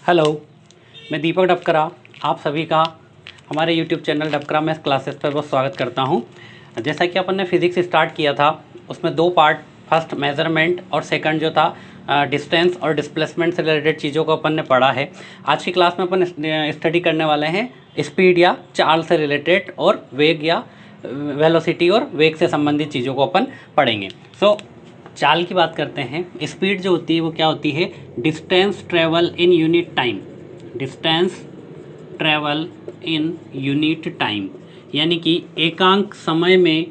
Hello, मैं दीपक डबकरा आप सभी का हमारे यूट्यूब चैनल डबकरा मैथ्स क्लासेस पर बहुत स्वागत करता हूं। जैसा कि अपन ने फिज़िक्स स्टार्ट किया था, उसमें दो पार्ट, फर्स्ट मेज़रमेंट और सेकंड जो था डिस्टेंस और डिस्प्लेसमेंट से रिलेटेड चीज़ों को अपन ने पढ़ा है। आज की क्लास में अपन स्टडी करने वाले हैं स्पीड या चाल से रिलेटेड और वेग या वेलोसिटी और वेग से संबंधित चीज़ों को अपन पढ़ेंगे। चाल की बात करते हैं। स्पीड जो होती है वो क्या होती है? Distance travel in unit time. Distance travel in unit time यानी कि एकांक समय में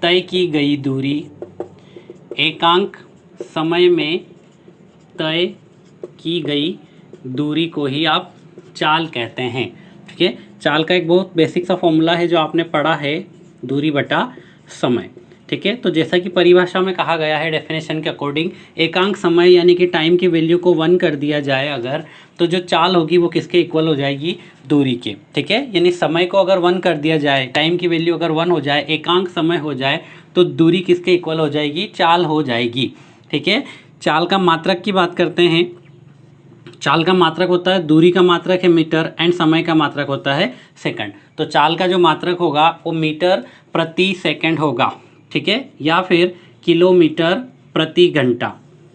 तय की गई दूरी। एकांक समय में तय की गई दूरी को ही आप चाल कहते हैं। ठीक है, चाल का एक बहुत बेसिक सा फॉर्मूला है जो आपने पढ़ा है, दूरी बटा समय। ठीक है, तो जैसा कि परिभाषा में कहा गया है डेफिनेशन के अकॉर्डिंग, एकांक समय यानी कि टाइम की वैल्यू को 1 कर दिया जाए अगर, तो जो चाल होगी वो किसके इक्वल हो जाएगी? दूरी के। ठीक है, यानी समय को अगर 1 कर दिया जाए, टाइम की वैल्यू अगर 1 हो जाए, एकांक समय हो जाए, तो दूरी किसके इक्वल हो जाएगी? चाल हो जाएगी। ठीक है, चाल का मात्रक की बात करते हैं। चाल का मात्रक होता है, दूरी का मात्रक है मीटर एंड समय का मात्रक होता है सेकंड। तो चाल का जो मात्रक होगा वो मीटर प्रति सेकंड होगा। ठीक है, या फिर किलोमीटर प्रति घंटा,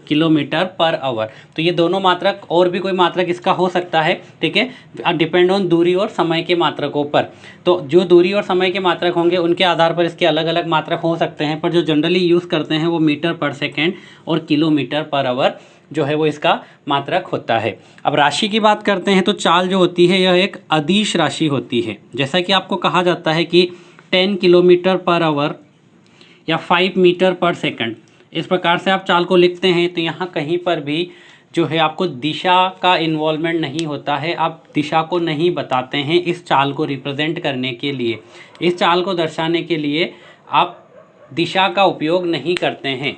किलोमीटर पर आवर। तो ये दोनों मात्रक, और भी कोई मात्रक इसका हो सकता है। ठीक है, डिपेंड ऑन दूरी और समय के मात्रकों पर। तो जो दूरी और समय के मात्रक होंगे उनके आधार पर इसके अलग अलग मात्रक हो सकते हैं, पर जो जनरली यूज़ करते हैं वो मीटर पर सेकेंड और किलोमीटर पर आवर जो है वो इसका मात्रक होता है। अब राशि की बात करते हैं तो चाल जो होती है यह एक अदिश राशि होती है। जैसा कि आपको कहा जाता है कि 10 किलोमीटर पर आवर या 5 मीटर पर सेकंड, इस प्रकार से आप चाल को लिखते हैं, तो यहाँ कहीं पर भी जो है आपको दिशा का इन्वॉल्वमेंट नहीं होता है। आप दिशा को नहीं बताते हैं इस चाल को रिप्रेजेंट करने के लिए। इस चाल को दर्शाने के लिए आप दिशा का उपयोग नहीं करते हैं।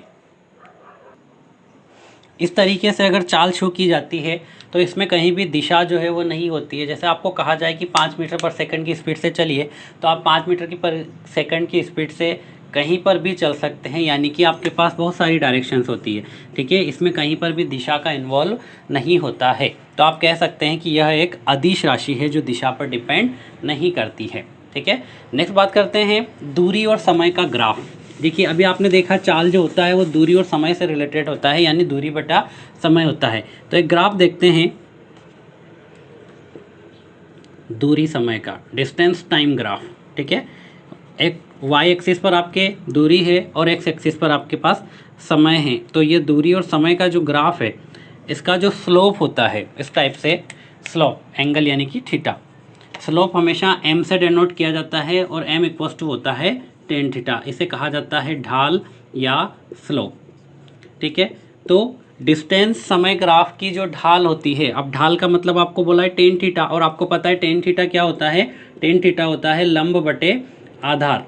इस तरीके से अगर चाल शो की जाती है तो इसमें कहीं भी दिशा जो है वो नहीं होती है। जैसे आपको कहा जाए कि 5 मीटर पर सेकंड की स्पीड से चलिए, तो आप 5 मीटर की पर सेकंड की स्पीड से कहीं पर भी चल सकते हैं, यानी कि आपके पास बहुत सारी डायरेक्शंस होती है। ठीक है, इसमें कहीं पर भी दिशा का इन्वॉल्व नहीं होता है। तो आप कह सकते हैं कि यह एक अदिश राशि है जो दिशा पर डिपेंड नहीं करती है। ठीक है, नेक्स्ट बात करते हैं दूरी और समय का ग्राफ। देखिए, अभी आपने देखा चाल जो होता है वो दूरी और समय से रिलेटेड होता है, यानी दूरी बटा समय होता है। तो एक ग्राफ देखते हैं दूरी समय का, डिस्टेंस टाइम ग्राफ। ठीक है, एक वाई एक्सिस पर आपके दूरी है और एक्स एक्सिस पर आपके पास समय है। तो ये दूरी और समय का जो ग्राफ है, इसका जो स्लोप होता है इस टाइप से, स्लोप एंगल यानी कि थीटा, स्लोप हमेशा m से डिनोट किया जाता है और m इक्वल टू होता है टेन थीटा। इसे कहा जाता है ढाल या स्लोप। ठीक है, तो डिस्टेंस समय ग्राफ की जो ढाल होती है, अब ढाल का मतलब आपको बोला है टेन थीटा, और आपको पता है टेन थीटा क्या होता है? टेन थीटा होता है लंब बटे आधार,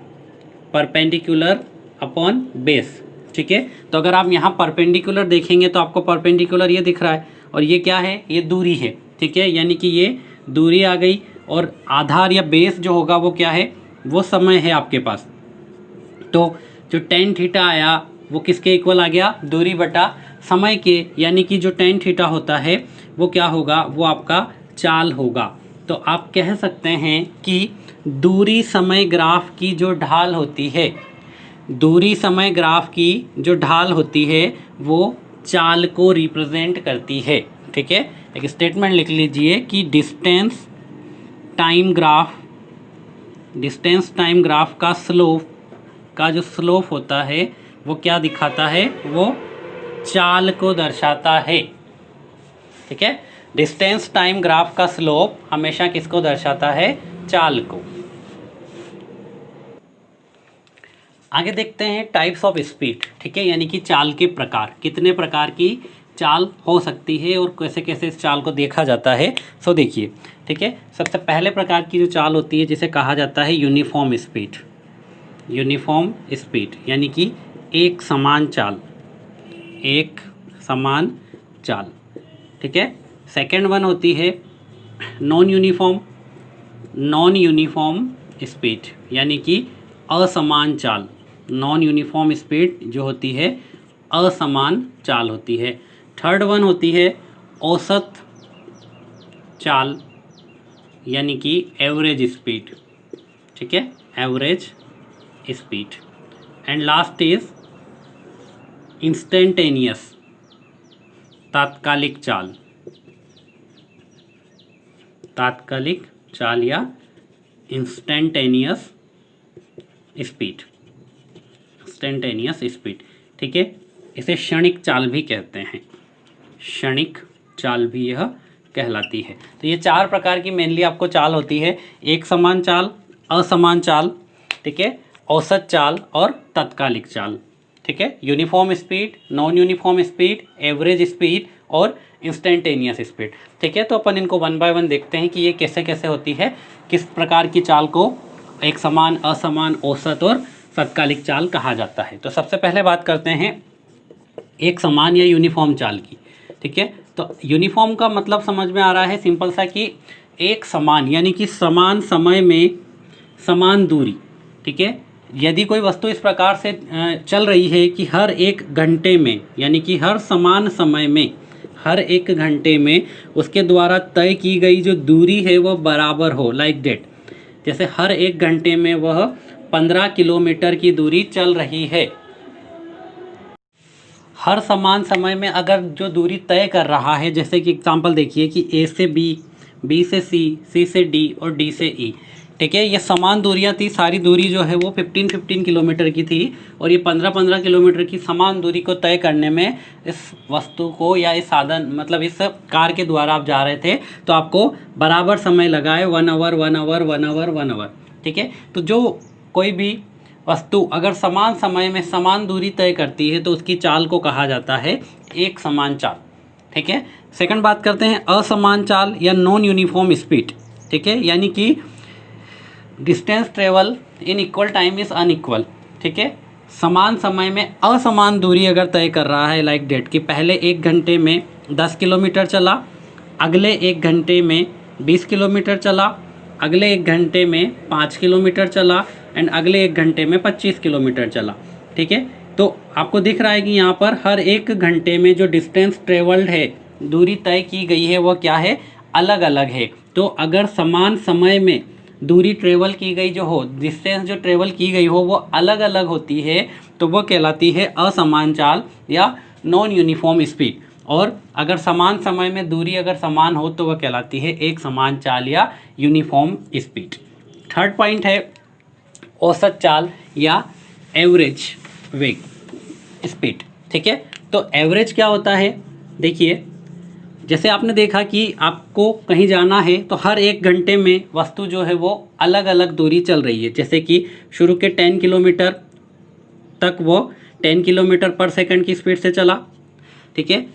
परपेंडिकुलर अपॉन बेस। ठीक है, तो अगर आप यहाँ परपेंडिकुलर देखेंगे तो आपको परपेंडिकुलर ये दिख रहा है, और ये क्या है? ये दूरी है। ठीक है, यानी कि ये दूरी आ गई, और आधार या बेस जो होगा वो क्या है? वो समय है आपके पास। तो जो टेन थीटा आया वो किसके इक्वल आ गया? दूरी बटा समय के, यानी कि जो टेन थीटा होता है वो क्या होगा? वो आपका चाल होगा। तो आप कह सकते हैं कि दूरी समय ग्राफ की जो ढाल होती है, दूरी समय ग्राफ की जो ढाल होती है वो चाल को रिप्रेजेंट करती है। ठीक है, एक स्टेटमेंट लिख लीजिए कि डिस्टेंस टाइम ग्राफ का स्लोप का जो स्लोप होता है वो क्या दिखाता है? वो चाल को दर्शाता है। ठीक है, डिस्टेंस टाइम ग्राफ का स्लोप हमेशा किसको दर्शाता है? चाल को। आगे देखते हैं टाइप्स ऑफ स्पीड। ठीक है, यानी कि चाल के प्रकार, कितने प्रकार की चाल हो सकती है और कैसे कैसे इस चाल को देखा जाता है। सो देखिए, ठीक है, सबसे पहले प्रकार की जो चाल होती है जिसे कहा जाता है यूनिफॉर्म स्पीड। यूनिफॉर्म स्पीड यानी कि एक समान चाल, एक समान चाल। ठीक है, सेकेंड वन होती है नॉन यूनिफॉर्म स्पीड यानी कि असमान चाल। नॉन यूनिफॉर्म स्पीड जो होती है असमान चाल होती है। थर्ड वन होती है औसत चाल यानी कि एवरेज स्पीड, ठीक है, average speed. And last is instantaneous, तात्कालिक चाल, तात्कालिक चाल या इंस्टेंटेनियस स्पीड, इंस्टेंटेनियस स्पीड, ठीक है। इसे क्षणिक चाल भी कहते हैं, क्षणिक चाल भी यह कहलाती है। तो ये चार प्रकार की मेनली आपको चाल होती है, एक समान चाल, असमान चाल, ठीक है, औसत चाल और तात्कालिक चाल, ठीक है। Uniform speed, non uniform speed, average speed और इंस्टेंटेनियस स्पीड, ठीक है। तो अपन इनको वन बाय वन देखते हैं कि ये कैसे कैसे होती है, किस प्रकार की चाल को एक समान, असमान, औसत और तात्कालिक चाल कहा जाता है। तो सबसे पहले बात करते हैं एक समान या यूनिफॉर्म चाल की, ठीक है। तो यूनिफॉर्म का मतलब समझ में आ रहा है सिंपल सा कि एक समान यानी कि समान समय में समान दूरी, ठीक है। यदि कोई वस्तु इस प्रकार से चल रही है कि हर एक घंटे में यानी कि हर समान समय में हर एक घंटे में उसके द्वारा तय की गई जो दूरी है वह बराबर हो, लाइक दैट, जैसे हर एक घंटे में वह 15 किलोमीटर की दूरी चल रही है। हर समान समय में अगर जो दूरी तय कर रहा है, जैसे कि एग्जांपल देखिए कि ए से बी, बी से सी, सी से डी और डी से ई, ठीक है। ये समान दूरियां थी, सारी दूरी जो है वो 15-15 किलोमीटर की थी और ये 15-15 किलोमीटर की समान दूरी को तय करने में इस वस्तु को या इस साधन मतलब इस कार के द्वारा आप जा रहे थे तो आपको बराबर समय लगा है, 1 आवर 1 आवर 1 आवर 1 आवर, ठीक है। तो जो कोई भी वस्तु अगर समान समय में समान दूरी तय करती है तो उसकी चाल को कहा जाता है एक समान चाल, ठीक है। सेकंड बात करते हैं असमान चाल या नॉन यूनिफॉर्म स्पीड, ठीक है, यानी कि distance travel in equal time is unequal, ठीक है। समान समय में असमान दूरी अगर तय कर रहा है, लाइक डेट कि पहले एक घंटे में 10 किलोमीटर चला, अगले एक घंटे में 20 किलोमीटर चला, अगले एक घंटे में 5 किलोमीटर चला एंड अगले एक घंटे में 25 किलोमीटर चला, ठीक है। तो आपको दिख रहा है कि यहाँ पर हर एक घंटे में जो डिस्टेंस ट्रेवल्ड है, दूरी तय की गई है, वो क्या है, अलग अलग है। तो अगर समान समय में दूरी ट्रेवल की गई जो हो, डिस्टेंस जो ट्रेवल की गई हो वो अलग अलग होती है तो वो कहलाती है असमान चाल या नॉन यूनिफॉर्म स्पीड। और अगर समान समय में दूरी अगर समान हो तो वह कहलाती है एक समान चाल या यूनिफॉर्म स्पीड। थर्ड पॉइंट है औसत चाल या एवरेज वेग स्पीड, ठीक है। तो एवरेज क्या होता है, देखिए जैसे आपने देखा कि आपको कहीं जाना है तो हर एक घंटे में वस्तु जो है वो अलग अलग दूरी चल रही है, जैसे कि शुरू के 10 किलोमीटर तक वो 10 किलोमीटर पर सेकंड की स्पीड से चला, ठीक है।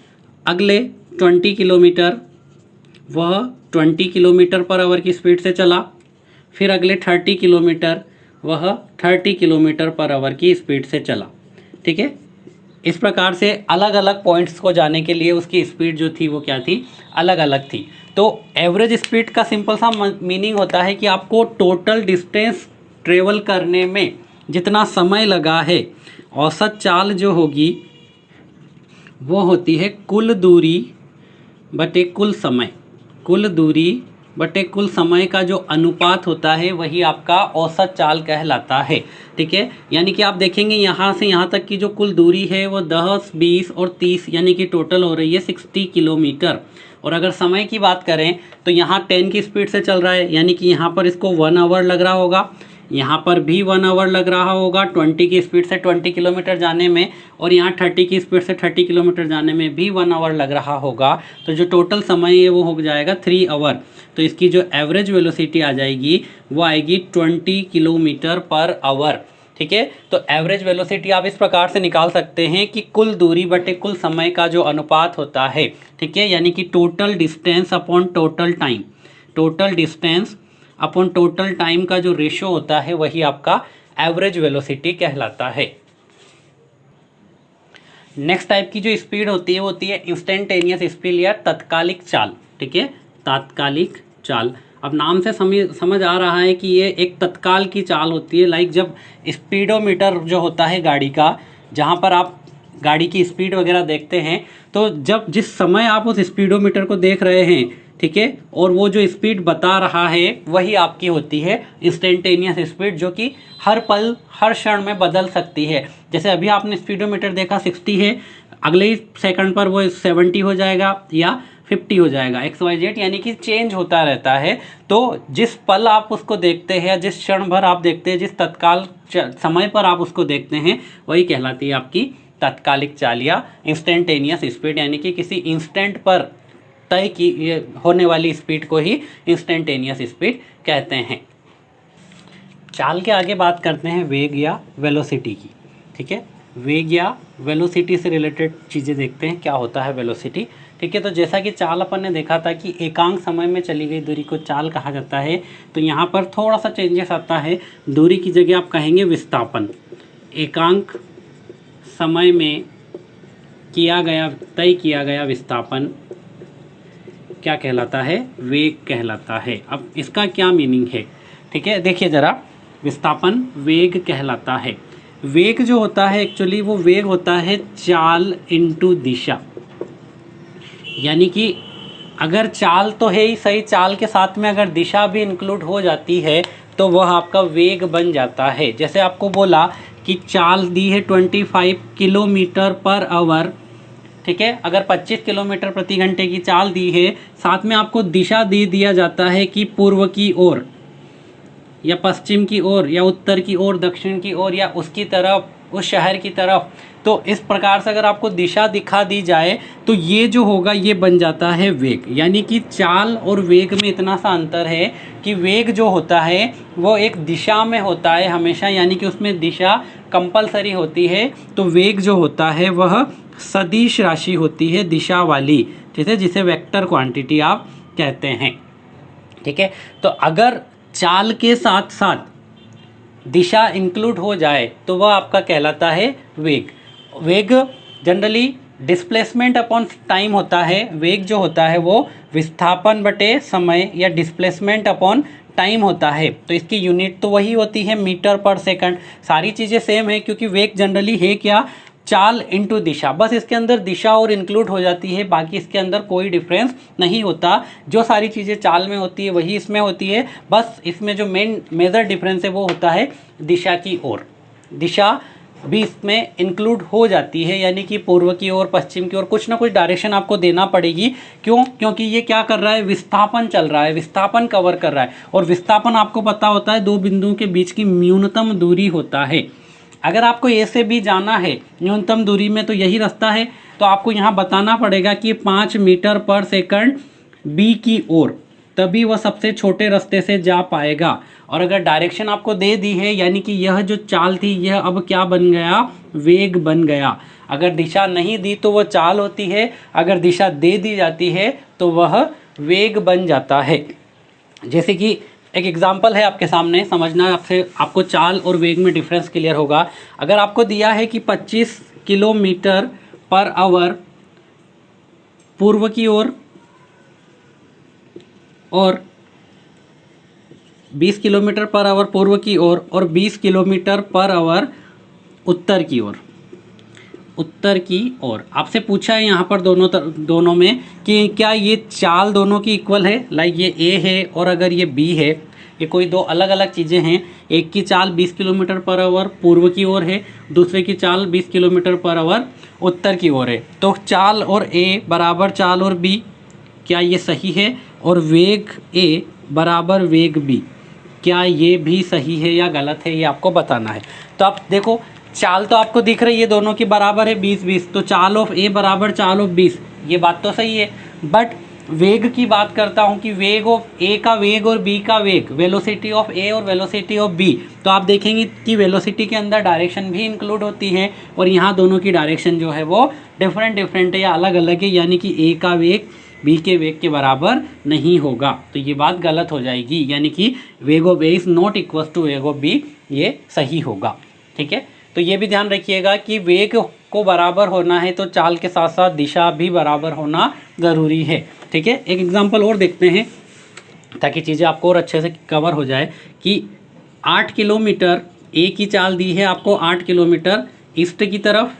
अगले 20 किलोमीटर वह 20 किलोमीटर पर आवर की स्पीड से चला, फिर अगले 30 किलोमीटर वह 30 किलोमीटर पर आवर की स्पीड से चला, ठीक है। इस प्रकार से अलग अलग पॉइंट्स को जाने के लिए उसकी स्पीड जो थी वो क्या थी, अलग अलग थी। तो एवरेज स्पीड का सिंपल सा मीनिंग होता है कि आपको टोटल डिस्टेंस ट्रेवल करने में जितना समय लगा है, औसत चाल जो होगी वो होती है कुल दूरी बटे कुल समय, कुल दूरी बटे कुल समय का जो अनुपात होता है वही आपका औसत चाल कहलाता है, ठीक है। यानी कि आप देखेंगे यहाँ से यहाँ तक की जो कुल दूरी है वो 10, 20 और 30 यानी कि टोटल हो रही है 60 किलोमीटर। और अगर समय की बात करें तो यहाँ 10 की स्पीड से चल रहा है यानी कि यहाँ पर इसको 1 आवर लग रहा होगा, यहाँ पर भी 1 आवर लग रहा होगा 20 की स्पीड से 20 किलोमीटर जाने में, और यहाँ 30 की स्पीड से 30 किलोमीटर जाने में भी 1 आवर लग रहा होगा। तो जो टोटल समय है वो हो जाएगा 3 आवर। तो इसकी जो एवरेज वेलोसिटी आ जाएगी वो आएगी 20 किलोमीटर पर आवर, ठीक है। तो एवरेज वेलोसिटी आप इस प्रकार से निकाल सकते हैं कि कुल दूरी बटे कुल समय का जो अनुपात होता है, ठीक है, यानी कि total distance upon total time, total distance upon total time का जो रेशियो होता है वही आपका एवरेज वेलोसिटी कहलाता है। नेक्स्ट टाइप की जो स्पीड होती है वो होती है इंस्टेंटेनियस स्पीड या तात्कालिक चाल, ठीक है, तात्कालिक चाल। अब नाम से समझ आ रहा है कि ये एक तत्काल की चाल होती है, लाइक जब स्पीडोमीटर जो होता है गाड़ी का, जहाँ पर आप गाड़ी की स्पीड वगैरह देखते हैं, तो जब जिस समय आप उस स्पीडोमीटर को देख रहे हैं, ठीक है, और वो जो स्पीड बता रहा है वही आपकी होती है इंस्टेंटेनियस स्पीड, जो कि हर पल हर क्षण में बदल सकती है। जैसे अभी आपने स्पीडोमीटर देखा 60 है, अगले ही सेकंड पर वो 70 हो जाएगा या 50 हो जाएगा, XYZ, यानी कि चेंज होता रहता है। तो जिस पल आप उसको देखते हैं, जिस क्षण भर आप देखते हैं, जिस तत्काल समय पर आप उसको देखते हैं, वही कहलाती है आपकी तात्कालिक चाल या इंस्टेंटेनियस स्पीड, यानी कि किसी इंस्टेंट पर तय की होने वाली स्पीड को ही इंस्टेंटेनियस स्पीड कहते हैं। चाल के आगे बात करते हैं वेग या वेलोसिटी की। ठीक है, वेग या वेलोसिटी से रिलेटेड चीज़ें देखते हैं, क्या होता है वेलोसिटी। ठीक है, तो जैसा कि चाल अपन ने देखा था कि एकांक समय में चली गई दूरी को चाल कहा जाता है, तो यहाँ पर थोड़ा सा चेंजेस आता है। दूरी की जगह आप कहेंगे विस्थापन। एकांक समय में तय किया गया विस्थापन क्या कहलाता है? वेग कहलाता है। अब इसका क्या मीनिंग है? ठीक है, देखिए ज़रा, विस्थापन वेग कहलाता है। वेग जो होता है एक्चुअली वो वेग होता है चाल इनटू दिशा, यानी कि अगर चाल तो है ही सही, चाल के साथ में अगर दिशा भी इंक्लूड हो जाती है तो वह आपका वेग बन जाता है। जैसे आपको बोला कि चाल दी है 25 किलोमीटर पर आवर, ठीक है, अगर 25 किलोमीटर प्रति घंटे की चाल दी है, साथ में आपको दिशा दे दिया जाता है कि पूर्व की ओर या पश्चिम की ओर या उत्तर की ओर, दक्षिण की ओर या उसकी तरफ, उस शहर की तरफ, तो इस प्रकार से अगर आपको दिशा दिखा दी जाए तो ये जो होगा ये बन जाता है वेग। यानी कि चाल और वेग में इतना सा अंतर है कि वेग जो होता है वो एक दिशा में होता है हमेशा, यानी कि उसमें दिशा कंपलसरी होती है। तो वेग जो होता है वह सदिश राशि होती है, दिशा वाली, ठीक है, जिसे वेक्टर क्वांटिटी आप कहते हैं। ठीक है, तो अगर चाल के साथ साथ दिशा इंक्लूड हो जाए तो वह आपका कहलाता है वेग। वेग जनरली डिस्प्लेसमेंट अपॉन टाइम होता है। वेग जो होता है वो विस्थापन बटे समय या डिस्प्लेसमेंट अपॉन टाइम होता है। तो इसकी यूनिट तो वही होती है मीटर पर सेकंड, सारी चीज़ें सेम है, क्योंकि वेग जनरली है क्या? चाल इनटू दिशा, बस इसके अंदर दिशा और इंक्लूड हो जाती है, बाकी इसके अंदर कोई डिफरेंस नहीं होता। जो सारी चीज़ें चाल में होती है वही इसमें होती है, बस इसमें जो मेजर डिफरेंस है वो होता है दिशा की ओर। दिशा भी इसमें इंक्लूड हो जाती है, यानी कि पूर्व की ओर, पश्चिम की ओर, कुछ ना कुछ डायरेक्शन आपको देना पड़ेगी। क्यों? क्योंकि ये क्या कर रहा है? विस्थापन चल रहा है, विस्थापन कवर कर रहा है। और विस्थापन आपको पता होता है दो बिंदुओं के बीच की न्यूनतम दूरी होता है। अगर आपको ए से बी जाना है न्यूनतम दूरी में तो यही रास्ता है, तो आपको यहाँ बताना पड़ेगा कि 5 मीटर पर सेकंड बी की ओर, तभी वह सबसे छोटे रास्ते से जा पाएगा। और अगर डायरेक्शन आपको दे दी है, यानी कि यह जो चाल थी यह अब क्या बन गया? वेग बन गया। अगर दिशा नहीं दी तो वह चाल होती है, अगर दिशा दे दी जाती है तो वह वेग बन जाता है। जैसे कि एक एग्जाम्पल है आपके सामने, समझना, आपको चाल और वेग में डिफरेंस क्लियर होगा। अगर आपको दिया है कि 25 किलोमीटर पर आवर पूर्व की ओर और 20 किलोमीटर पर आवर पूर्व की ओर और 20 किलोमीटर पर आवर उत्तर की ओर, आपसे पूछा है यहाँ पर दोनों में कि क्या ये चाल दोनों की इक्वल है। लाइक ये ए है और अगर ये बी है, ये कोई दो अलग अलग चीज़ें हैं। एक की चाल 20 किलोमीटर पर आवर पूर्व की ओर है, दूसरे की चाल 20 किलोमीटर पर आवर उत्तर की ओर है। तो चाल और ए बराबर चाल और बी, क्या ये सही है? और वेग ए बराबर वेग बी, क्या ये भी सही है या गलत है, ये आपको बताना है। तो आप देखो, चाल तो आपको दिख रही है दोनों की बराबर है 20-20, तो चाल ऑफ ए बराबर चाल ऑफ 20, ये बात तो सही है। बट वेग की बात करता हूँ कि वेग ऑफ ए का वेग और बी का वेग, वेलोसिटी ऑफ ए और वेलोसिटी ऑफ बी, तो आप देखेंगे कि वेलोसिटी के अंदर डायरेक्शन भी इंक्लूड होती है और यहाँ दोनों की डायरेक्शन जो है वो डिफरेंट है या अलग अलग है, यानी कि ए का वेग बी के वेग के बराबर नहीं होगा। तो ये बात गलत हो जाएगी, यानी कि वेग of A is not equal to वेग ऑफ बी, ये सही होगा। ठीक है, तो ये भी ध्यान रखिएगा कि वेग को बराबर होना है तो चाल के साथ साथ दिशा भी बराबर होना ज़रूरी है। ठीक है, एक एग्जांपल और देखते हैं ताकि चीज़ें आपको और अच्छे से कवर हो जाए कि 8 किलोमीटर ए की चाल दी है आपको 8 किलोमीटर ईस्ट की तरफ,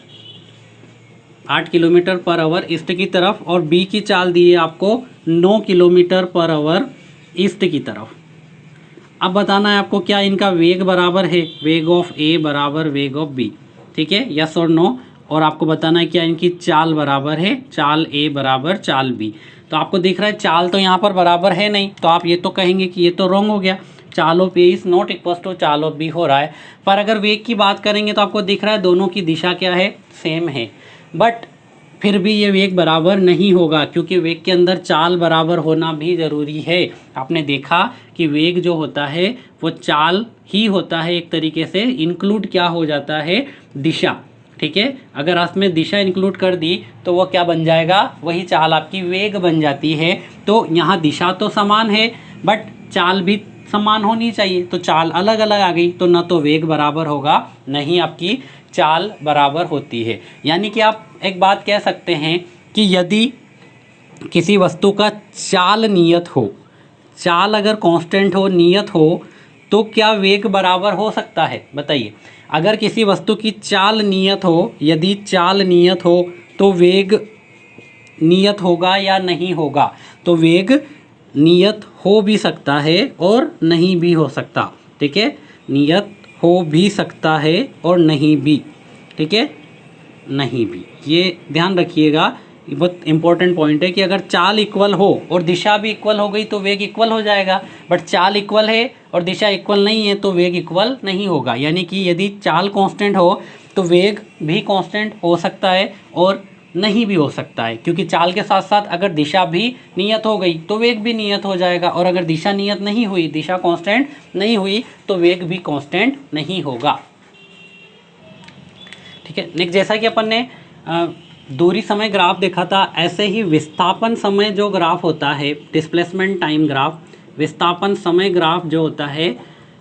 8 किलोमीटर पर आवर ईस्ट की तरफ, और बी की चाल दी है आपको 9 किलोमीटर पर आवर ईस्ट की तरफ। अब बताना है आपको क्या इनका वेग बराबर है, वेग ऑफ ए बराबर वेग ऑफ बी, ठीक है, यस और नो। और आपको बताना है क्या इनकी चाल बराबर है, चाल ए बराबर चाल बी। तो आपको दिख रहा है चाल तो यहाँ पर बराबर है नहीं, तो आप ये तो कहेंगे कि ये तो रॉन्ग हो गया, चाल of A is not equal to चाल ऑफ बी हो रहा है। पर अगर वेग की बात करेंगे तो आपको दिख रहा है दोनों की दिशा क्या है, सेम है, बट फिर भी ये वेग बराबर नहीं होगा, क्योंकि वेग के अंदर चाल बराबर होना भी ज़रूरी है। आपने देखा कि वेग जो होता है वो चाल ही होता है, एक तरीके से इंक्लूड क्या हो जाता है, दिशा, ठीक है। अगर आपने दिशा इंक्लूड कर दी तो वो क्या बन जाएगा, वही चाल आपकी वेग बन जाती है। तो यहाँ दिशा तो समान है बट चाल भी समान होनी चाहिए, तो चाल अलग अलग आ गई, तो न तो वेग बराबर होगा न ही आपकी चाल बराबर होती है। यानी कि आप एक बात कह सकते हैं कि यदि किसी वस्तु का चाल नियत हो, चाल अगर कांस्टेंट हो, नियत हो, तो क्या वेग बराबर हो सकता है, बताइए। अगर किसी वस्तु की चाल नियत हो, यदि चाल नियत हो तो वेग नियत होगा या नहीं होगा, तो वेग नियत हो भी सकता है और नहीं भी हो सकता, ठीक है, नियत हो भी सकता है और नहीं भी, ठीक है, नहीं भी। ये ध्यान रखिएगा, ये बहुत इंपॉर्टेंट पॉइंट है कि अगर चाल इक्वल हो और दिशा भी इक्वल हो गई तो वेग इक्वल हो जाएगा, बट चाल इक्वल है और दिशा इक्वल नहीं है तो वेग इक्वल नहीं होगा। यानी कि यदि चाल कांस्टेंट हो तो वेग भी कांस्टेंट हो सकता है और नहीं भी हो सकता है, क्योंकि चाल के साथ साथ अगर दिशा भी नियत हो गई तो वेग भी नियत हो जाएगा, और अगर दिशा नियत नहीं हुई, दिशा कांस्टेंट नहीं हुई, तो वेग भी कांस्टेंट नहीं होगा, ठीक है। नेक्स्ट, जैसा कि अपन ने दूरी समय ग्राफ देखा था, ऐसे ही विस्थापन समय जो ग्राफ होता है, डिस्प्लेसमेंट टाइम ग्राफ, विस्थापन समय ग्राफ जो होता है,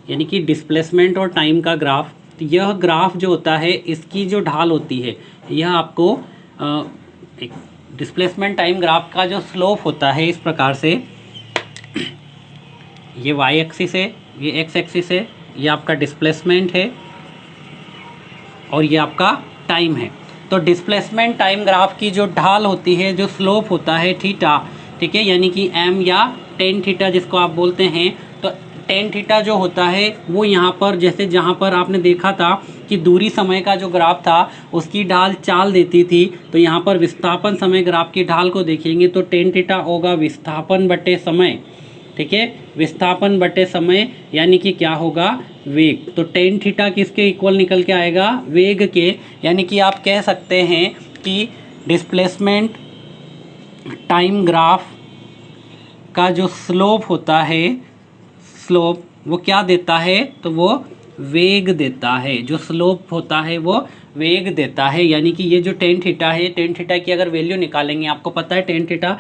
यानी कि डिस्प्लेसमेंट और टाइम का ग्राफ, तो यह ग्राफ जो होता है इसकी जो ढाल होती है, यह आपको एक डिस्प्लेसमेंट टाइम ग्राफ का जो स्लोप होता है इस प्रकार से, ये वाई एक्सिस है, ये एक्स एक्सिस है, ये आपका डिस्प्लेसमेंट है और ये आपका टाइम है। तो डिस्प्लेसमेंट टाइम ग्राफ की जो ढाल होती है, जो स्लोप होता है थीटा, ठीक है, यानी कि एम या टेन थीटा जिसको आप बोलते हैं, तो टेन थीटा जो होता है वो यहाँ पर, जैसे जहाँ पर आपने देखा था कि दूरी समय का जो ग्राफ था उसकी ढाल चाल देती थी, तो यहाँ पर विस्थापन समय ग्राफ की ढाल को देखेंगे तो टेन थीटा होगा विस्थापन बटे समय, ठीक है, विस्थापन बटे समय, यानी कि क्या होगा, वेग। तो टेन थीटा किसके इक्वल निकल के आएगा, वेग के। यानी कि आप कह सकते हैं कि डिस्प्लेसमेंट टाइम ग्राफ का जो स्लोप होता है, स्लोप वो क्या देता है, तो वो वेग देता है, जो स्लोप होता है वो वेग देता है। यानी कि ये जो टेन थीटा है, टेन थीटा की अगर वैल्यू निकालेंगे, आपको पता है tan theta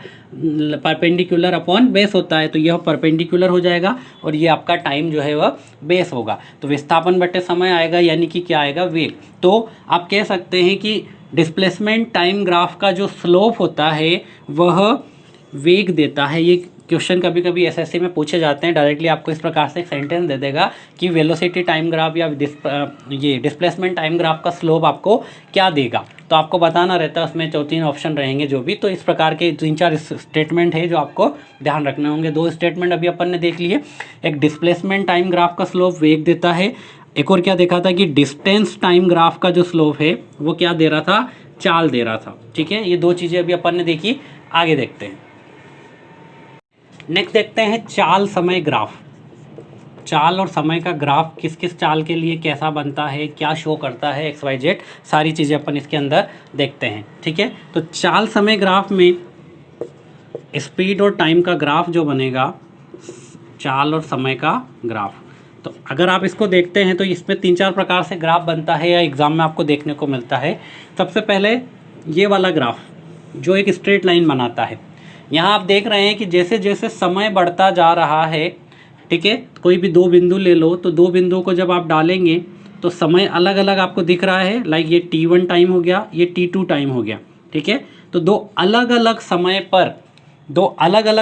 perpendicular upon base होता है, तो यह परपेंडिकुलर हो जाएगा और ये आपका टाइम जो है वह बेस होगा, तो विस्थापन बटे समय आएगा, यानी कि क्या आएगा, वेग। तो आप कह सकते हैं कि डिस्प्लेसमेंट टाइम ग्राफ का जो स्लोप होता है वह वेग देता है। ये क्वेश्चन कभी कभी एसएससी में पूछे जाते हैं, डायरेक्टली आपको इस प्रकार से एक सेंटेंस दे देगा कि वेलोसिटी टाइम ग्राफ या ये डिस्प्लेसमेंट टाइम ग्राफ का स्लोप आपको क्या देगा, तो आपको बताना रहता है, उसमें 4-3 ऑप्शन रहेंगे जो भी। तो इस प्रकार के 3-4 स्टेटमेंट है जो आपको ध्यान रखने होंगे। 2 स्टेटमेंट अभी अपन ने देख लिए, एक डिस्प्लेसमेंट टाइम ग्राफ का स्लोप वेग देता है, एक और क्या देखा था कि डिस्टेंस टाइम ग्राफ का जो स्लोप है वो क्या दे रहा था, चाल दे रहा था, ठीक है। ये 2 चीज़ें अभी अपन ने देखी, आगे देखते हैं। नेक्स्ट देखते हैं चाल समय ग्राफ। चाल और समय का ग्राफ किस किस चाल के लिए कैसा बनता है, क्या शो करता है, XYZ सारी चीज़ें अपन इसके अंदर देखते हैं, ठीक है। तो चाल समय ग्राफ में स्पीड और टाइम का ग्राफ जो बनेगा, चाल और समय का ग्राफ, तो अगर आप इसको देखते हैं तो इसमें 3-4 प्रकार से ग्राफ बनता है या एग्ज़ाम में आपको देखने को मिलता है। सबसे पहले ये वाला ग्राफ जो एक स्ट्रेट लाइन बनाता है, यहाँ आप देख रहे हैं कि जैसे जैसे समय बढ़ता जा रहा है, ठीक है, कोई भी 2 बिंदु ले लो, तो 2 बिंदुओं को जब आप डालेंगे तो समय अलग अलग आपको दिख रहा है, लाइक ये T1 टाइम हो गया, ये T2 टाइम हो गया, ठीक है। तो 2 अलग अलग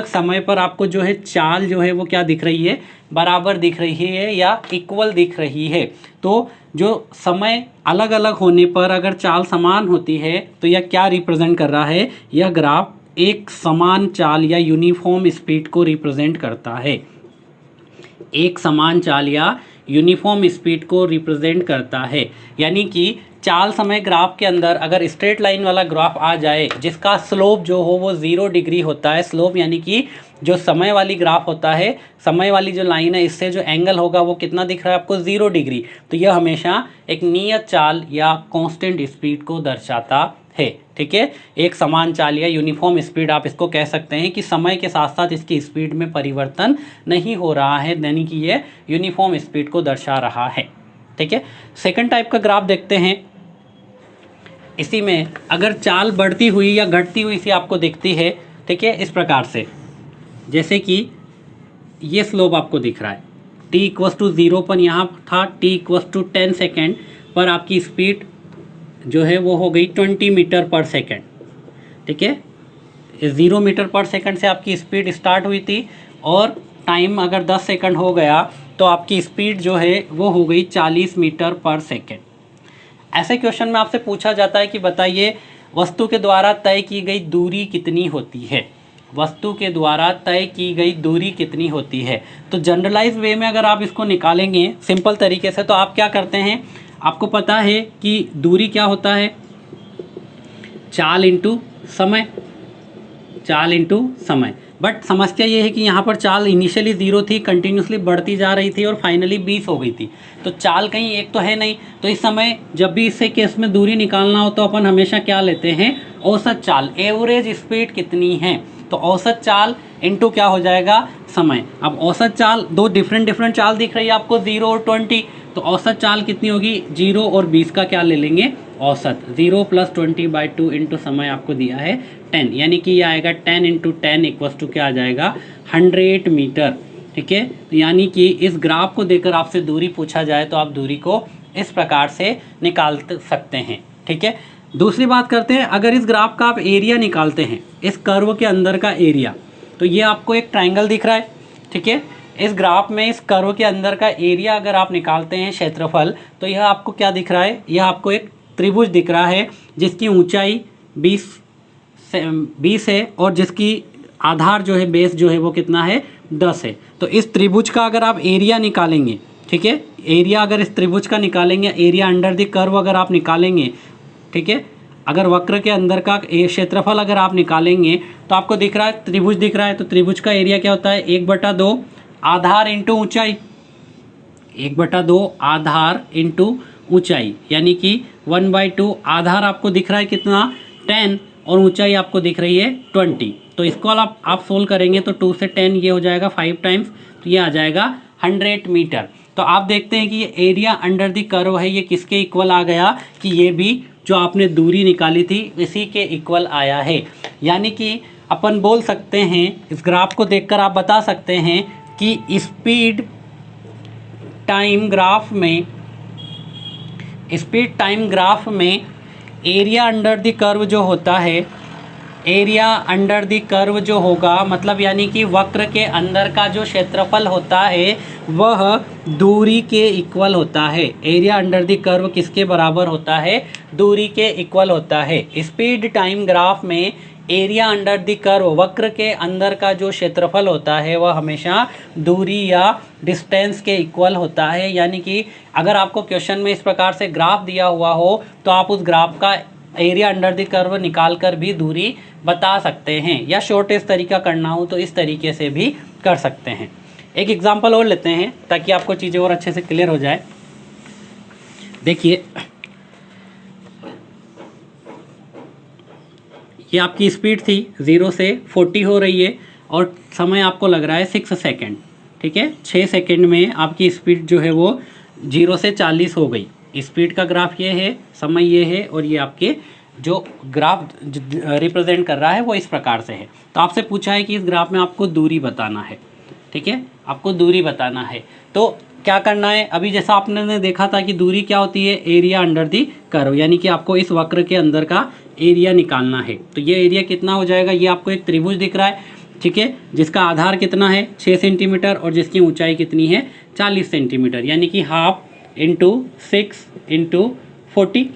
समय पर आपको जो है चाल जो है वो क्या दिख रही है, बराबर दिख रही है या इक्वल दिख रही है। तो जो समय अलग अलग होने पर अगर चाल समान होती है तो यह क्या रिप्रेजेंट कर रहा है, यह ग्राफ एक समान चाल या यूनिफॉर्म स्पीड को रिप्रेजेंट करता है। एक समान चाल या यूनिफॉर्म स्पीड को रिप्रेजेंट करता है, यानी कि चाल समय ग्राफ के अंदर अगर स्ट्रेट लाइन वाला ग्राफ आ जाए जिसका स्लोप जो हो वो 0 डिग्री होता है। स्लोप यानी कि जो समय वाली ग्राफ होता है, समय वाली जो लाइन है, इससे जो एंगल होगा वो कितना दिख रहा है आपको, 0 डिग्री। तो यह हमेशा एक नियत चाल या कांस्टेंट स्पीड को दर्शाता है। ठीक है, एक समान चाल या यूनिफॉर्म स्पीड आप इसको कह सकते हैं कि समय के साथ साथ इसकी स्पीड में परिवर्तन नहीं हो रहा है, यानी कि ये यूनिफॉर्म स्पीड को दर्शा रहा है। ठीक है, सेकंड टाइप का ग्राफ देखते हैं। इसी में अगर चाल बढ़ती हुई या घटती हुई सी आपको दिखती है, ठीक है, इस प्रकार से, जैसे कि ये स्लोप आपको दिख रहा है, t=0 पर यहाँ था t=10 सेकेंड पर आपकी स्पीड जो है वो हो गई 20 मीटर पर सेकेंड। ठीक है, 0 मीटर पर सेकेंड से आपकी स्पीड स्टार्ट हुई थी और टाइम अगर 10 सेकंड हो गया तो आपकी स्पीड जो है वो हो गई 40 मीटर पर सेकेंड। ऐसे क्वेश्चन में आपसे पूछा जाता है कि बताइए वस्तु के द्वारा तय की गई दूरी कितनी होती है। वस्तु के द्वारा तय की गई दूरी कितनी होती है। तो जनरलाइज वे में अगर आप इसको निकालेंगे सिंपल तरीके से, तो आप क्या करते हैं, आपको पता है कि दूरी क्या होता है, चाल इंटू समय, चाल इंटू समय। बट समस्या ये है कि यहाँ पर चाल इनिशियली 0 थी, कंटिन्यूसली बढ़ती जा रही थी और फाइनली 20 हो गई थी। तो चाल कहीं एक तो है नहीं। तो इस समय जब भी इससे केस में दूरी निकालना हो तो अपन हमेशा क्या लेते हैं, औसत चाल, एवरेज स्पीड कितनी है। तो औसत चाल इंटू क्या हो जाएगा, समय। अब औसत चाल, दो डिफरेंट चाल दिख रही है आपको, 0 और 20। तो औसत चाल कितनी होगी, 0 और 20 का क्या ले लेंगे, औसत। 0 + 20/2 इंटू समय आपको दिया है 10, यानी कि ये आएगा 10 × 10 = क्या आ जाएगा, 100 मीटर। ठीक है, यानी कि इस ग्राफ को देखकर आपसे दूरी पूछा जाए तो आप दूरी को इस प्रकार से निकाल सकते हैं। ठीक है, दूसरी बात करते हैं, अगर इस ग्राफ का आप एरिया निकालते हैं, इस कर्व के अंदर का एरिया, तो ये आपको एक ट्रायंगल दिख रहा है। ठीक है, इस ग्राफ में इस कर्व के अंदर का एरिया अगर आप निकालते हैं, क्षेत्रफल, तो यह आपको क्या दिख रहा है, यह आपको एक त्रिभुज दिख रहा है जिसकी ऊंचाई 20 है और जिसकी आधार जो है, बेस जो है वो कितना है, 10 है। तो इस त्रिभुज का अगर आप एरिया निकालेंगे, ठीक है, एरिया अगर इस त्रिभुज का निकालेंगे, एरिया अंडर द कर्व अगर आप निकालेंगे, ठीक है, अगर वक्र के अंदर का क्षेत्रफल अगर आप निकालेंगे तो आपको दिख रहा है त्रिभुज दिख रहा है। तो त्रिभुज का एरिया क्या होता है, 1/2 आधार इंटू ऊंचाई, 1/2 आधार इंटू ऊंचाई, यानी कि 1/2 आधार आपको दिख रहा है कितना, 10, और ऊंचाई आपको दिख रही है 20। तो इसको आप सोल्व करेंगे तो 2 से 10 ये हो जाएगा 5 टाइम्स, तो ये आ जाएगा 100 मीटर। तो आप देखते हैं कि ये एरिया अंडर द कर्व है, ये किसके इक्वल आ गया, कि ये भी जो आपने दूरी निकाली थी इसी के इक्वल आया है। यानी कि अपन बोल सकते हैं, इस ग्राफ को देखकर आप बता सकते हैं कि स्पीड टाइम ग्राफ में एरिया अंडर द कर्व जो होता है, एरिया अंडर द कर्व जो होगा, मतलब यानी कि वक्र के अंदर का जो क्षेत्रफल होता है वह दूरी के इक्वल होता है। एरिया अंडर द कर्व किसके बराबर होता है, दूरी के इक्वल होता है। स्पीड टाइम ग्राफ में एरिया अंडर द कर्व, वक्र के अंदर का जो क्षेत्रफल होता है वह हमेशा दूरी या डिस्टेंस के इक्वल होता है। यानी कि अगर आपको क्वेश्चन में इस प्रकार से ग्राफ दिया हुआ हो तो आप उस ग्राफ का एरिया अंडर द कर्व निकाल कर भी दूरी बता सकते हैं, या शॉर्टेस्ट तरीका करना हो तो इस तरीके से भी कर सकते हैं। एक एग्जांपल और लेते हैं ताकि आपको चीज़ें और अच्छे से क्लियर हो जाए। देखिए, ये आपकी स्पीड थी, 0 से 40 हो रही है और समय आपको लग रहा है 6 सेकेंड। ठीक है, 6 सेकेंड में आपकी स्पीड जो है वो 0 से 40 हो गई। स्पीड का ग्राफ ये है, समय ये है, और ये आपके जो ग्राफ रिप्रेजेंट कर रहा है वो इस प्रकार से है। तो आपसे पूछा है कि इस ग्राफ में आपको दूरी बताना है। ठीक है, आपको दूरी बताना है तो क्या करना है, अभी जैसा आपने देखा था कि दूरी क्या होती है, एरिया अंडर दी कर्व, यानी कि आपको इस वक्र के अंदर का एरिया निकालना है। तो ये एरिया कितना हो जाएगा, ये आपको एक त्रिभुज दिख रहा है, ठीक है, जिसका आधार कितना है 6 सेंटीमीटर और जिसकी ऊंचाई कितनी है 40 सेंटीमीटर, यानी कि 1/2 × 6 × 40।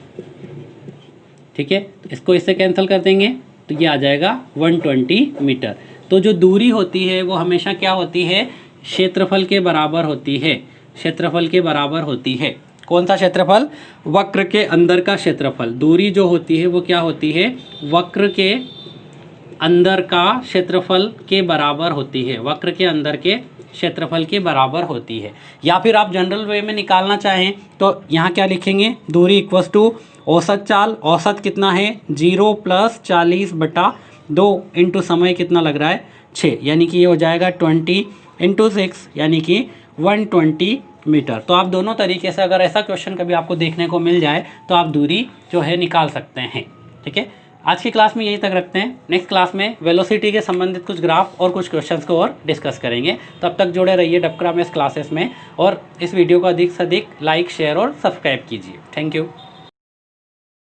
ठीक है, इसको इससे कैंसिल कर देंगे तो ये आ जाएगा 120 मीटर। तो जो दूरी होती है वो हमेशा क्या होती है, क्षेत्रफल के बराबर होती है, क्षेत्रफल के बराबर होती है। कौन सा क्षेत्रफल, वक्र के अंदर का क्षेत्रफल। दूरी जो होती है वो क्या होती है, वक्र के अंदर का क्षेत्रफल के बराबर होती है, वक्र के अंदर के क्षेत्रफल के बराबर होती है। या फिर आप जनरल वे में निकालना चाहें तो यहाँ क्या लिखेंगे, दूरी इक्वस टू औसत चाल, औसत कितना है 0 + 40/2 इंटू समय कितना लग रहा है 6, यानी कि ये हो जाएगा 20 × 6 यानी कि 120 मीटर। तो आप दोनों तरीके से अगर ऐसा क्वेश्चन कभी आपको देखने को मिल जाए तो आप दूरी जो है निकाल सकते हैं। ठीक है, आज की क्लास में यहीं तक रखते हैं। नेक्स्ट क्लास में वेलोसिटी के संबंधित कुछ ग्राफ और कुछ क्वेश्चंस को और डिस्कस करेंगे। तब तक जुड़े रहिए डबक्रा मैथ्स क्लासेस में और इस वीडियो को अधिक से अधिक लाइक, शेयर और सब्सक्राइब कीजिए। Thank you.